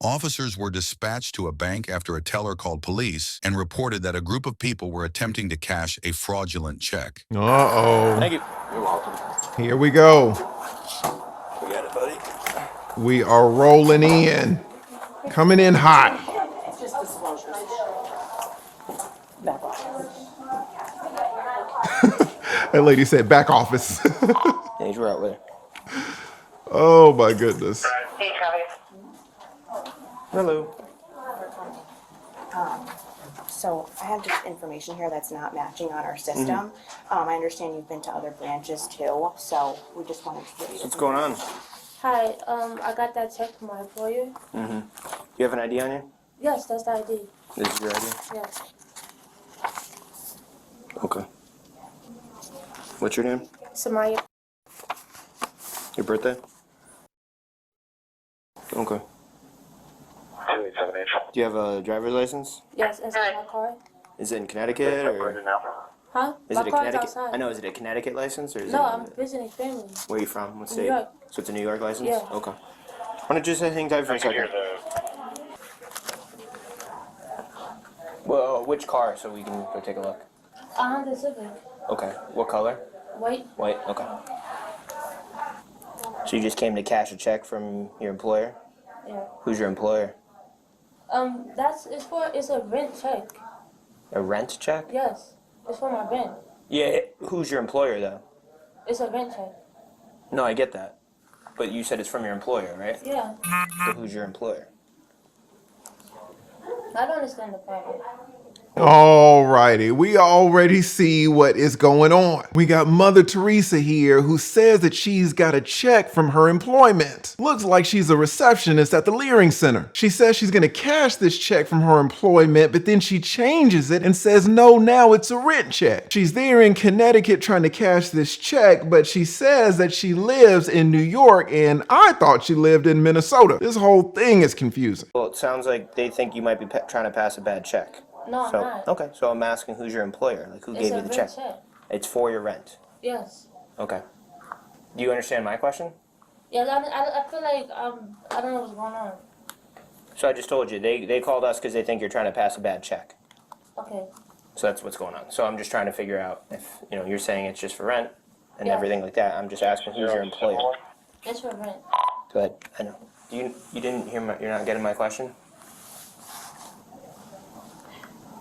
Officers were dispatched to a bank after a teller called police and reported that a group of people were attempting to cash a fraudulent check. Uh-oh. Thank you. You're welcome. Here we go. We got it, buddy. We are rolling in. Coming in hot. Just disclosures. Back office. That lady said back office. Hey, you're out there. Oh my goodness. Hey, Travis. Hello. So I have just information here that's not matching on our system. I understand you've been to other branches too, so we just wanted to get you. What's going on? Hi, I got that check from my employer. Do you have an ID on you? Yes, that's the ID. This is your ID? Yes. Okay. What's your name? Samaya. Your birthday? Okay. 2878. Do you have a driver's license? Yes, that's my car. Is it in Connecticut or? Huh? Is My it a car's Connecticut? outside. I know. Is it a Connecticut license or is No, it? I'm visiting family. Where are you from? What state? New York. So it's a New York license? Yeah. Okay. Why don't you just hang tight for a second? Well, which car so we can go take a look? A Honda Civic. Okay. What color? White. White. Okay. So you just came to cash a check from your employer? Yeah. Who's your employer? It's a rent check. A rent check? Yes. It's for my rent. Yeah. Who's your employer though? It's a rent check. No, I get that. But you said it's from your employer, right? Yeah. So who's your employer? I don't understand the problem. Alrighty, we already see what is going on. We got Mother Teresa here who says that she's got a check from her employment. Looks like she's a receptionist at the Leering Center. She says she's gonna cash this check from her employment, but then she changes it and says, no, now it's a rent check. She's there in Connecticut trying to cash this check, but she says that she lives in New York, and I thought she lived in Minnesota. This whole thing is confusing. Well, it sounds like they think you might be trying to pass a bad check. No, I'm So not. okay, so I'm asking who's your employer? Like who It's gave a you the rent check? It's for your rent. Yes. Okay. Do you understand my question? Yeah, I feel like I don't know what's going on. So I just told you they called us because they think you're trying to pass a bad check. Okay. So that's what's going on. So I'm just trying to figure out if you're saying it's just for rent and Yeah. everything like that. I'm just asking who's your employer. It's for rent. Go ahead. I know. You didn't hear you're not getting my question?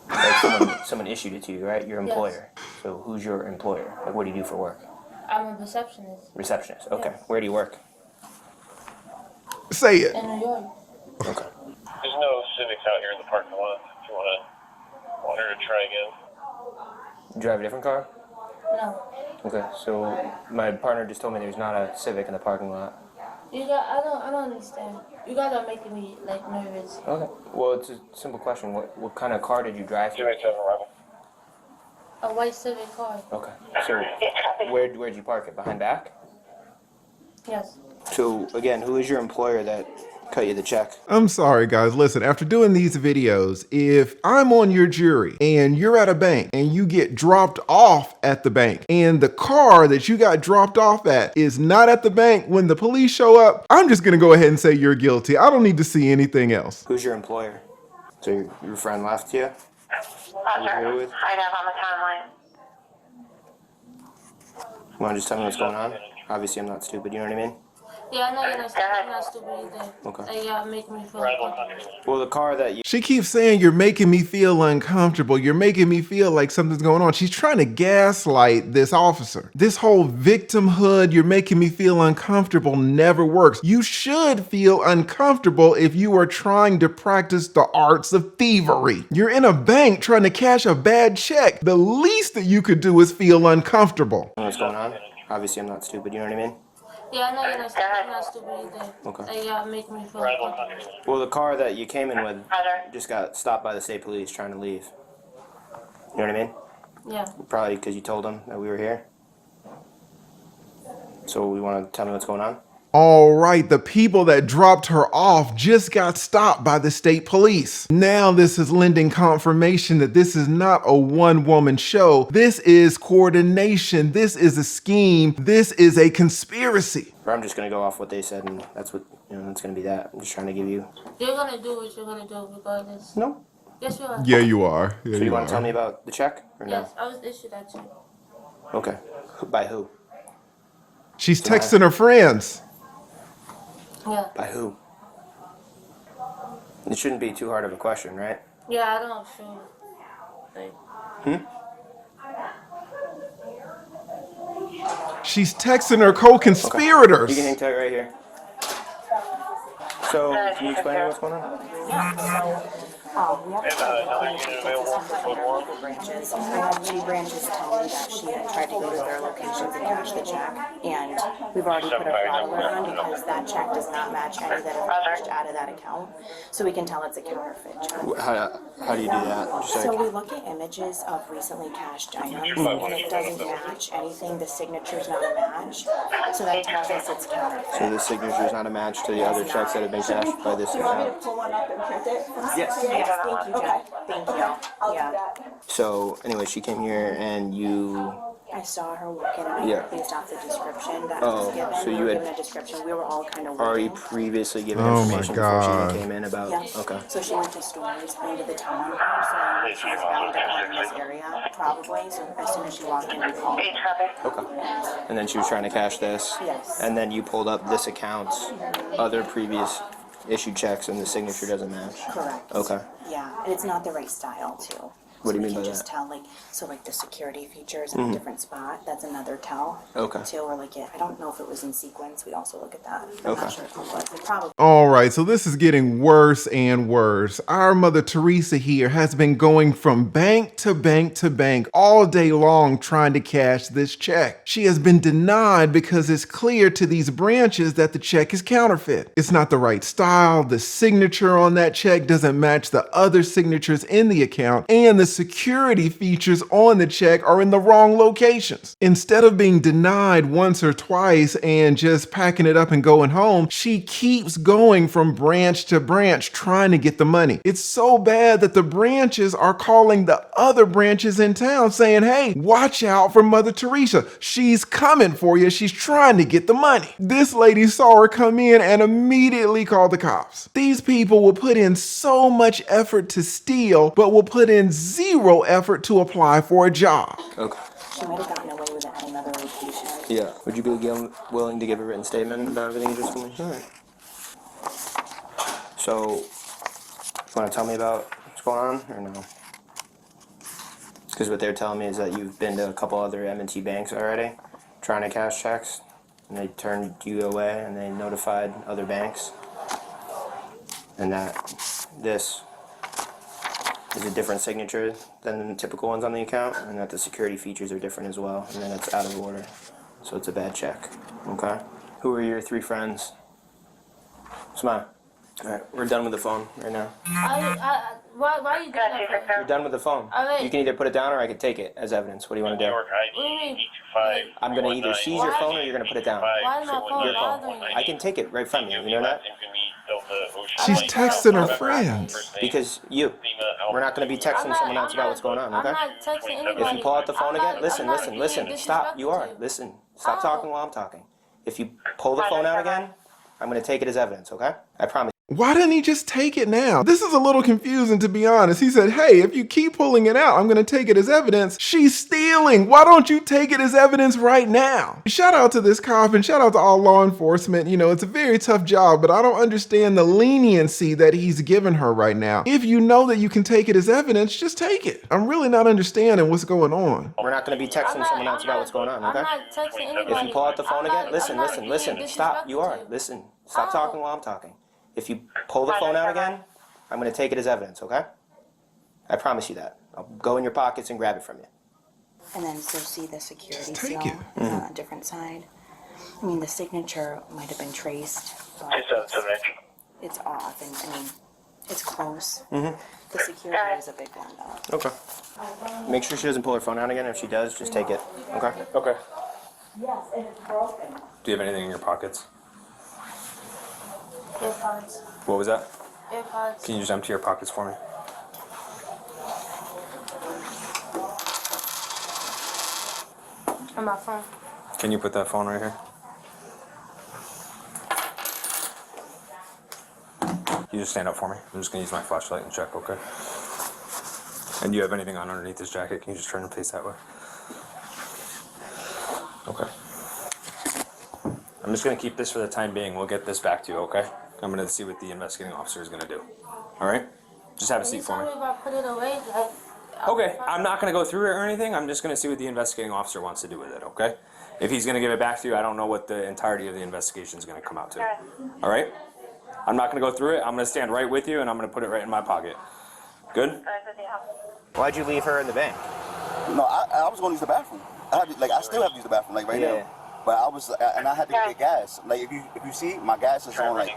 Like someone issued it to you, right? Your employer. Yes. So who's your employer? Like what do you do for work? I'm a receptionist Receptionist. Okay. Yes. Where do you work? Say it. in New York. Okay. There's no Civics out here in the parking lot. If you want her to try again. You drive a different car? No. Okay. So my partner just told me there's not a Civic in the parking lot. I don't understand. You guys are making me like nervous. Okay. Well, it's a simple question. What kind of car did you drive? 287 Arrival. A white Civic car. Okay. So where'd you park it? Behind back? Yes. So again, who is your employer that cut you the check? I'm sorry, guys. Listen, after doing these videos, if I'm on your jury and you're at a bank and you get dropped off at the bank and the car that you got dropped off at is not at the bank when the police show up, I'm just going to go ahead and say you're guilty. I don't need to see anything else. Who's your employer? So your friend left you? Roger. here with? I have on the timeline. You want to just tell me what's going on? Obviously, I'm not stupid. You know what I mean? Yeah, I know you're not stupid either. Okay. Like, yeah, make me feel uncomfortable. Well, the car that you She keeps saying you're making me feel uncomfortable. You're making me feel like something's going on. She's trying to gaslight this officer. This whole victimhood, you're making me feel uncomfortable never works. You should feel uncomfortable if you are trying to practice the arts of thievery. You're in a bank trying to cash a bad check. The least that you could do is feel uncomfortable. know what's going on? Obviously, I'm not stupid. You know what I mean? Yeah, I know you're not stupid either. Okay. Like, yeah, make me feel uncomfortable. Well, the car that you came in with Roger. just got stopped by the state police trying to leave. You know what I mean? Yeah. Probably because you told them that we were here. So we want to tell me what's going on? All right, the people that dropped her off just got stopped by the state police. Now this is lending confirmation that this is not a one-woman show. This is coordination. This is a scheme. This is a conspiracy. Or I'm just going to go off what they said, and that's what You know, it's gonna be that. I'm just trying to give you. You're gonna do what you're gonna do regardless. No. Yes, you are. Yeah, you are. Yeah, So you you want to tell me are. about the check or no? Yes, I was issued that check. Okay. By who? She's Samaya. texting her friends. Yeah. By who? It shouldn't be too hard of a question, right? Yeah, I don't feel like. She's texting her You can co-conspirators. hang tight right here. So, can you explain what's going on? We have to Another unit available for code 1. branches. I had 2 branches tell me that she had tried to go to their locations and cash the check, and we've already put a fraud alert on because that check does not match any that have cashed out of that account, so we can tell it's a counterfeit check. How do you do that? Just So like, we look at images of recently cashed items, and it doesn't match anything. The signature's not a match, so that tells us it's counterfeit. so the signature is not a match to the other checks that have been cashed by this account. Pull one up and print it? Yes. Yes, thank you, Jen. Thank you. Yeah. So, anyway, she came here and you. I saw her walk in and Yeah. based off the description that Oh, was given. so We you were had given a description. We were all kind of already waiting. previously given Oh my information before she God. even came in about. Yeah. Okay. So she went to stores into the town. So I knew she was bound to come in this area, probably. So as soon as she walked in, we called. Okay. And then she was trying to cash this. Yes. And then you pulled up this account's other previous issued checks and the signature doesn't match. Correct. Okay. Yeah, and it's not the right style too. What do you So mean we by can just that? tell, like, so like the security features in a different spot. That's another tell. Okay. Too, or like I don't know if it was in sequence. We'd also look at that. I'm Okay. not sure if it was. It probably. All right, so this is getting worse and worse. Our mother Teresa here has been going from bank to bank to bank all day long trying to cash this check. She has been denied because it's clear to these branches that the check is counterfeit. It's not the right style, the signature on that check doesn't match the other signatures in the account, and the security features on the check are in the wrong locations. Instead of being denied once or twice and just packing it up and going home, she keeps going from branch to branch trying to get the money. It's so bad that the branches are calling the other branches in town saying, hey, watch out for Mother Teresa. She's coming for you. She's trying to get the money. This lady saw her come in and immediately called the cops. These people will put in so much effort to steal, but will put in zero effort to apply for a job. Okay. She might have gotten away with it at another location. Yeah. Would you be willing to give a written statement about everything you just told me? All right. So, you want to tell me about what's going on or no? Because what they're telling me is that you've been to a couple other M&T banks already trying to cash checks, and they turned you away and they notified other banks, and that this is a different signature than the typical ones on the account, and that the security features are different as well, and then it's out of order. So it's a bad check. Okay? Who are your 3 friends? Smile. Alright, we're done with the phone right now. Why you doing that for? You're done with the phone. Alright. You can either put it down or I can take it as evidence. What do you want to New do? York ID 825. I'm going to either seize your phone or you're going to put it down. Why is my phone Your phone. bothering you? I can take it right from you. You know that? She's texting her friends. Because you. We're not going to be texting someone else about what's going on, okay? I'm not texting anybody. If you pull out the phone I'm not- again, listen, I'm not listen, being listen. Stop. You are. disrespectful. Listen. Stop Oh. talking while I'm talking. If you pull the phone out again, I'm going to take it as evidence, okay? I promise. Why didn't he just take it now? This is a little confusing, to be honest. He said, hey, if you keep pulling it out, I'm going to take it as evidence. She's stealing. Why don't you take it as evidence right now? Shout out to this cop and shout out to all law enforcement. You know, it's a very tough job, but I don't understand the leniency that he's given her right now. If you know that you can take it as evidence, just take it. I'm really not understanding what's going on. We're not going to be texting someone else about what's going on, okay? I'm not texting anybody. If you pull out the phone I'm not- again, listen, I'm not listen, being listen. Stop. You are. disrespectful. Listen. Stop Oh. talking while I'm talking. If you pull the phone out again, I'm going to take it as evidence, okay? I promise you that. I'll go in your pockets and grab it from you. And then so see the security Just take seal it. on a different side. I mean, the signature might have been traced, but 277. it's off, and I mean, it's close. The security is a big one, though. Okay. Make sure she doesn't pull her phone out again. If she does, just take it, okay? Okay. Yes, and it's broken. Do you have anything in your pockets? AirPods. What was that? AirPods. Can you just empty your pockets for me? On my phone. Can you put that phone right here? You just stand up for me. I'm just gonna use my flashlight and check, okay? And do you have anything on underneath this jacket? Can you just turn and face that way? Okay. I'm just gonna keep this for the time being. We'll get this back to you, okay? I'm gonna see what the investigating officer is gonna do. All right? Just have a seat for me. If I put it away, like. Okay, I'm not gonna go through it or anything. I'm just gonna see what the investigating officer wants to do with it, okay? If he's gonna give it back to you, I don't know what the entirety of the investigation is gonna come out to. All right? I'm not gonna go through it. I'm gonna stand right with you and I'm gonna put it right in my pocket. Good? Why'd you leave her in the bank? No, I was going to use the bathroom. I still have to use the bathroom, like right now. But I was, and I had to get gas. Like if you see, my gas is on like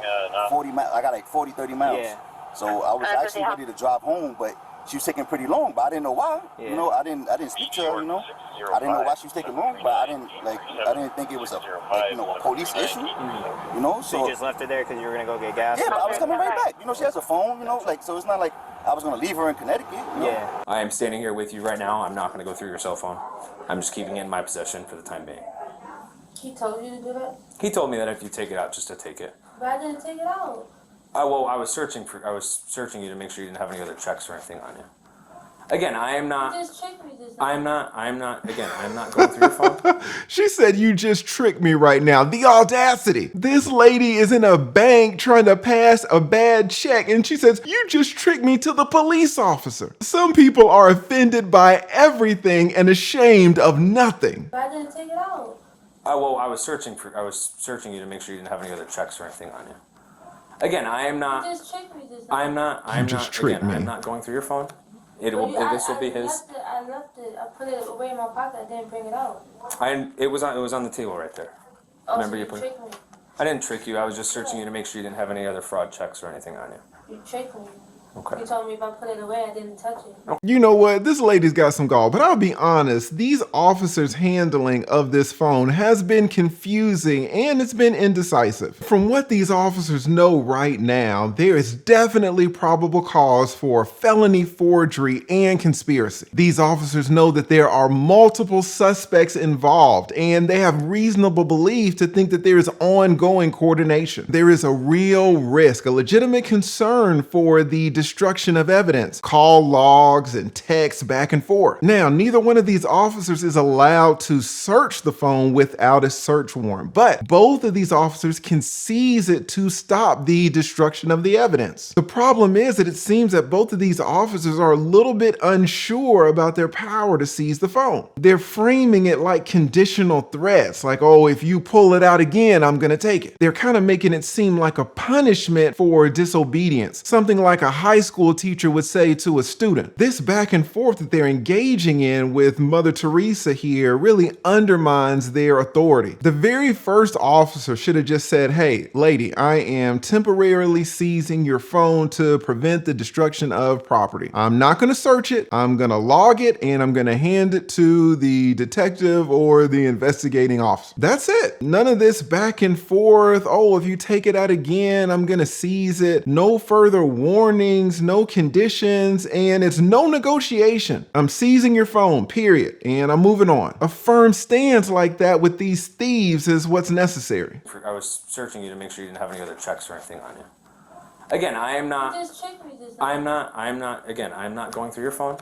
40 miles. I got like 40, 30 miles. Yeah. So I was actually ready to drive home, but she was taking pretty long. But I didn't know why. Yeah. You know, I didn't speak to her. You know, I didn't know why she was taking long. But I didn't think it was a police issue. You know, So you just left her there because you were gonna go get gas? Yeah, but I was coming right back. You know, she has a phone. You know, like so it's not like I was gonna leave her in Connecticut. You know? Yeah. I am standing here with you right now. I'm not gonna go through your cell phone. I'm just keeping it in my possession for the time being. He told you to do that? He told me that if you take it out, just to take it. But I didn't take it out. Well, I was searching you to make sure you didn't have any other checks or anything on you. Again, I am not. You just tricked me this I'm not. Again, I'm not going through your phone. She said, "You just tricked me right now." The audacity. This lady is in a bank trying to pass a bad check, and she says, "You just tricked me," to the police officer. Some people are offended by everything and ashamed of nothing. But I didn't take it out. Well, I was searching you to make sure you didn't have any other checks or anything on you. Again, I am not. You just tricked me this I'm not. I'm just not. tricked Again, me. I'm not going through your phone. This will be his. I left it. I put it away in my pocket. I didn't bring it out. It was on the table right there. Oh, Remember so you you put it? tricked me. I didn't trick you. I was just searching you to make sure you didn't have any other fraud checks or anything on you. You tricked me. Okay. You told me if I put it away, I didn't touch it. You know what? This lady's got some gall, but I'll be honest, these officers' handling of this phone has been confusing and it's been indecisive. From what these officers know right now, there is definitely probable cause for felony forgery and conspiracy. These officers know that there are multiple suspects involved and they have reasonable belief to think that there is ongoing coordination. There is a real risk, a legitimate concern for the destruction of evidence, call logs and texts back and forth. Now, neither one of these officers is allowed to search the phone without a search warrant, but both of these officers can seize it to stop the destruction of the evidence. The problem is that it seems that both of these officers are a little bit unsure about their power to seize the phone. They're framing it like conditional threats, like, oh, if you pull it out again, I'm gonna take it. They're kind of making it seem like a punishment for disobedience, something like a high school teacher would say to a student. This back and forth that they're engaging in with Mother Teresa here really undermines their authority. The very first officer should have just said, "Hey, lady, I am temporarily seizing your phone to prevent the destruction of property. I'm not going to search it. I'm going to log it and I'm going to hand it to the detective or the investigating officer." That's it. None of this back and forth. Oh, if you take it out again, I'm going to seize it. No further warnings, no conditions, and it's no negotiation. I'm seizing your phone, period, and I'm moving on. A firm stance like that with these thieves is what's necessary. I was searching you to make sure you didn't have any other checks or anything on you. Again, I am not. You just tricked me this I'm not. Again, I'm not going through your phone.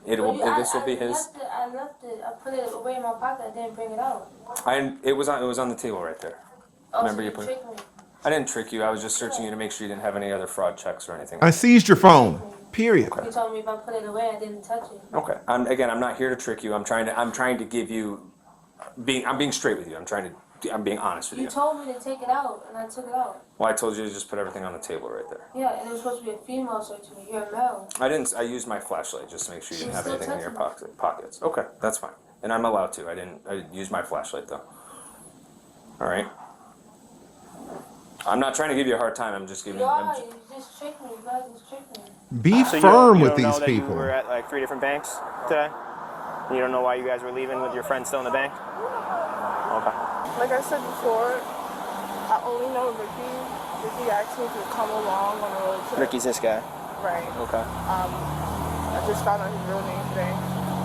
This will be his. I left it. I put it away in my pocket. I didn't bring it out. It was on the table right there. Oh, Remember so you you put it? tricked me. I didn't trick you. I was just searching you to make sure you didn't have any other fraud checks or anything. I seized your phone, period. You told me if I put it away, I didn't touch it. Okay. I'm not here to trick you. I'm trying to give you. I'm being straight with you. I'm being honest with you. You told me to take it out, and I took it out. Well, I told you to just put everything on the table right there. Yeah, and it was supposed to be a female searching me. You're a male. I didn't. I used my flashlight just to make sure you didn't have She's still anything in your touching pockets. Okay, that's fine. And I'm allowed to. I used my flashlight though. All right. I'm not trying to give you a hard time. I'm just giving. You just tricked me. You guys just tricked me. Be So firm you with don't these know that people. You were at like 3 different banks today? You don't know why you guys were leaving with your friend still in the bank? Okay. Like I said before, I only know Ricky. Ricky asked me to come along on a road trip. Ricky's this guy. Right. Okay. I just found out his real name today.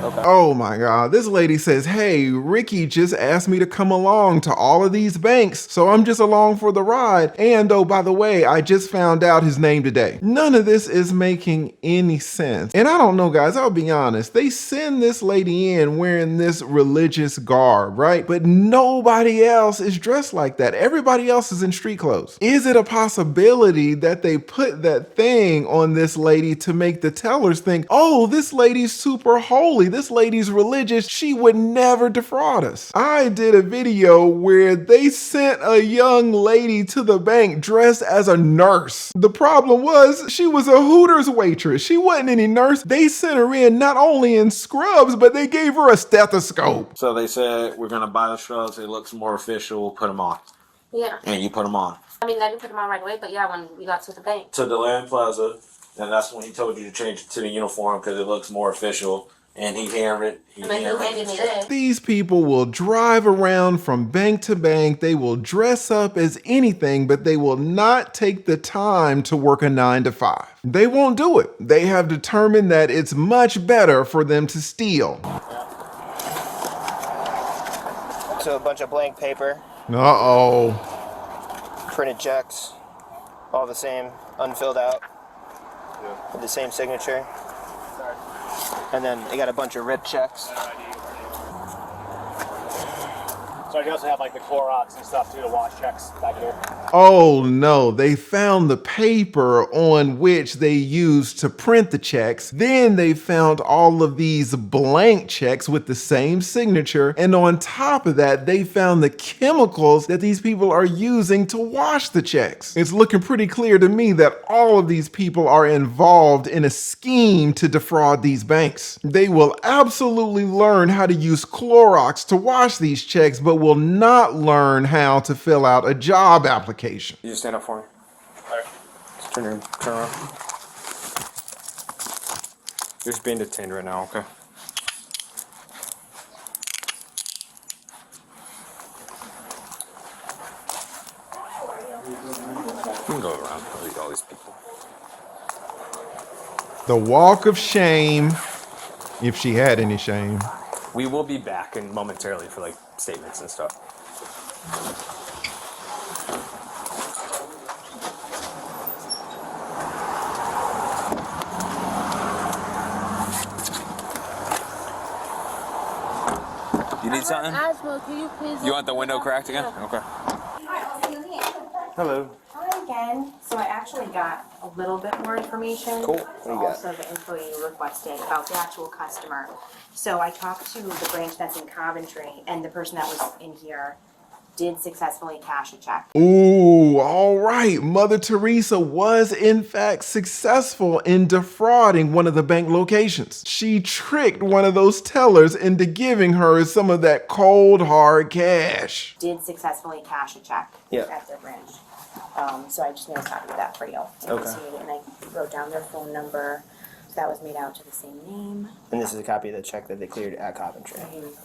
Okay. Oh my God. This lady says, hey, Ricky just asked me to come along to all of these banks, so I'm just along for the ride. And oh, by the way, I just found out his name today. None of this is making any sense. And I don't know, guys, I'll be honest. They send this lady in wearing this religious garb, right? But nobody else is dressed like that. Everybody else is in street clothes. Is it a possibility that they put that thing on this lady to make the tellers think, oh, this lady's super holy, this lady's religious, she would never defraud us? I did a video where they sent a young lady to the bank dressed as a nurse. The problem was she was a Hooters waitress. She wasn't any nurse. They sent her in not only in scrubs, but they gave her a stethoscope. So they said, we're going to buy the scrubs. It looks more official. We'll put them on. Yeah. And you put them on. I mean, I didn't put them on right away, but yeah, when we got to the bank. To the Land Plaza. And that's when he told you to change it to the uniform because it looks more official. And he handed He handed me this. These people will drive around from bank to bank. They will dress up as anything, but they will not take the time to work a 9 to 5. They won't do it. They have determined that it's much better for them to steal. So a bunch of blank paper, Uh-oh. printed checks, all the same, unfilled out, with the same signature. And then they got a bunch of red checks. So you also have like the Clorox and stuff too to wash checks back here. Oh no, they found the paper on which they used to print the checks. Then they found all of these blank checks with the same signature. And on top of that, they found the chemicals that these people are using to wash the checks. It's looking pretty clear to me that all of these people are involved in a scheme to defraud these banks. They will absolutely learn how to use Clorox to wash these checks, but will not learn how to fill out a job application. You just stand up for me. Just turn around. You're just being detained right now, okay? You can go around. I'll lead all these people. The walk of shame, if she had any shame. We will be back in momentarily for like statements and stuff. You need something? Asthma, can you please? You want the window cracked again? Okay. Hello. Hi again. So I actually got a little bit more information. Cool. What do you got? Also the info you requested about the actual customer. So I talked to the branch that's in Coventry, and the person that was in here did successfully cash a check. Ooh, all right. Mother Teresa was in fact successful in defrauding one of the bank locations. She tricked one of those tellers into giving her some of that cold, hard cash. Did successfully cash a check Yeah. at their branch. So I just made a copy of that for you. Okay. And I wrote down their phone number. So that was made out to the same name. And this is a copy of the check that they cleared at Coventry.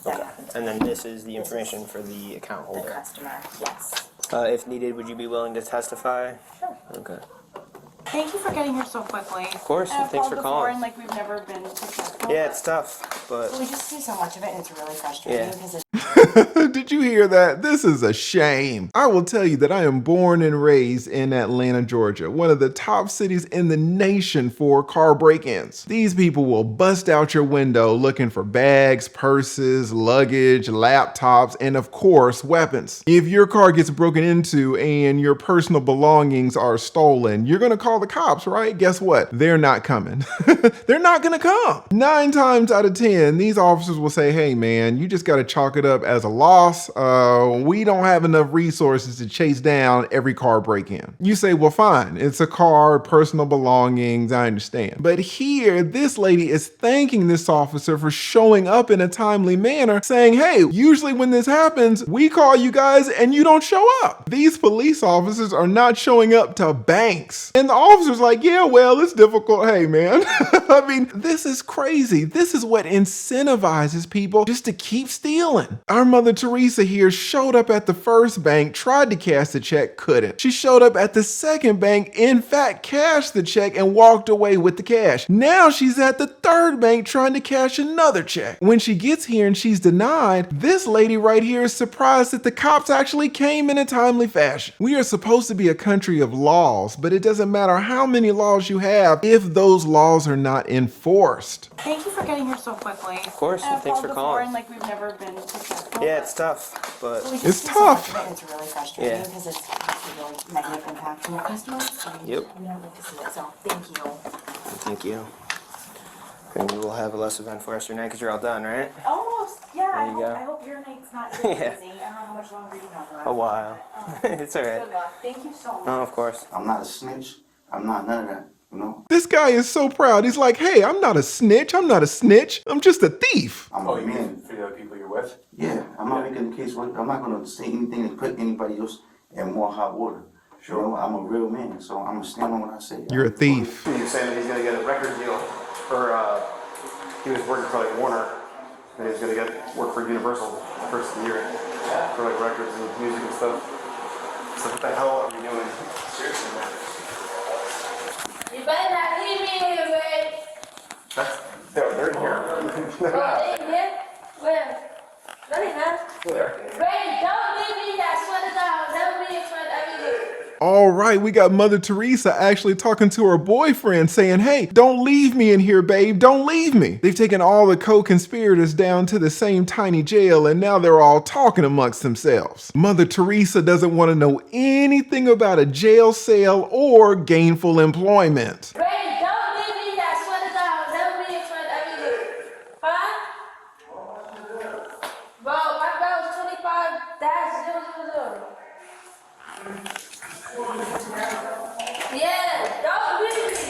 That Okay. happened. And then this is the information for the account The holder. customer, yes. If needed, would you be willing to testify? Sure. Okay. Thank you for getting here so quickly. Of course, And I've thanks for called before calling. and like we've never been successful. Yeah, but it's tough, but we just see so much of it and it's really frustrating Yeah. because it's Did you hear that? This is a shame. I will tell you that I am born and raised in Atlanta, Georgia, one of the top cities in the nation for car break-ins. These people will bust out your window looking for bags, purses, luggage, laptops, and of course, weapons. If your car gets broken into and your personal belongings are stolen, you're gonna call the cops, right? Guess what? They're not coming. They're not gonna come. 9 times out of 10, these officers will say, hey man, you just gotta chalk it up as a loss. We don't have enough resources to chase down every car break-in. You say, well, fine, it's a car, personal belongings, I understand. But here, this lady is thanking this officer for showing up in a timely manner, saying, hey, usually when this happens, we call you guys and you don't show up. These police officers are not showing up to banks. And the officer's like, yeah, well, it's difficult. Hey, man. I mean, this is crazy. This is what incentivizes people just to keep stealing. Our Mother Teresa here showed up at the first bank, tried to cash the check, couldn't. She showed up at the second bank, in fact cashed the check and walked away with the cash. Now she's at the third bank trying to cash another check. When she gets here and she's denied, this lady right here is surprised that the cops actually came in a timely fashion. We are supposed to be a country of laws, but it doesn't matter how many laws you have if those laws are not enforced. Thank you for getting here so quickly. Of course, and thanks for calling. And like we've never been successful. Yeah, it's tough, but it's tough. It's really frustrating because it's a really negative impact on your customers. Yep. We don't like to see it, so thank you. Thank you. And we'll have a less event for us tonight because you're all done, right? Almost, yeah. There you go. I hope your night's not too busy. I don't know how much longer you have left. A while. It's all right. Good luck. Thank you so much. No, of course. I'm not a snitch. I'm not none of that. You know? This guy is so proud. He's like, hey, I'm not a snitch. I'm not a snitch. I'm just a thief. I'm a man. For the other people you're with? Yeah, I'm not making the case work. I'm not going to say anything to put anybody else in more hot water. Sure. You know, I'm a real man, so I'm going to stand on what I say. You're a thief. He's saying that he's going to get a record deal for, he was working for like Warner, and he's going to get work for Universal the first of the year for like records and music and stuff. So what the hell are we doing? Seriously, man. You better not leave me here, babe. They're in here. Oh, they in here? Where? No, they're not. There. Babe, don't leave me. I swear to God, never be in front of you. All right, we got Mother Teresa actually talking to her boyfriend saying, hey, don't leave me in here, babe. Don't leave me. They've taken all the co-conspirators down to the same tiny jail and now they're all talking amongst themselves. Mother Teresa doesn't want to know anything about a jail cell or gainful employment. Babe, don't leave me. I swear to God, never be in front of you. Huh? Bro, my bill is 25-000. Yeah, don't leave me.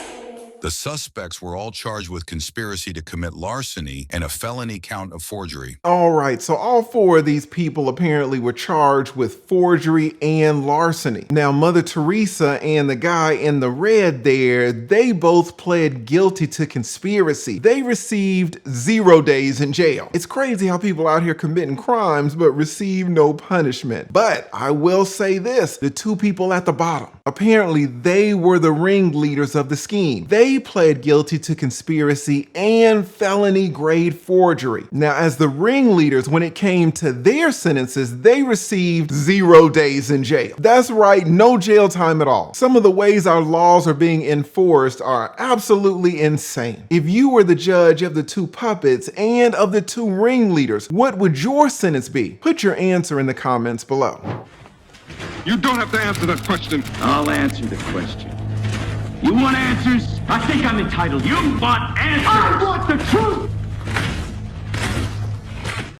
The suspects were all charged with conspiracy to commit larceny and a felony count of forgery. All right, so all four of these people apparently were charged with forgery and larceny. Now, Mother Teresa and the guy in the red there, they both pled guilty to conspiracy. They received 0 days in jail. It's crazy how people out here committing crimes but receive no punishment. But I will say this, the two people at the bottom, apparently they were the ringleaders of the scheme. They pled guilty to conspiracy and felony grade forgery. Now, as the ringleaders, when it came to their sentences, they received 0 days in jail. That's right, no jail time at all. Some of the ways our laws are being enforced are absolutely insane. If you were the judge of the two puppets and of the two ringleaders, what would your sentence be? Put your answer in the comments below. You don't have to answer that question. I'll answer the question. You want answers? I think I'm entitled. You want answers? I want the truth!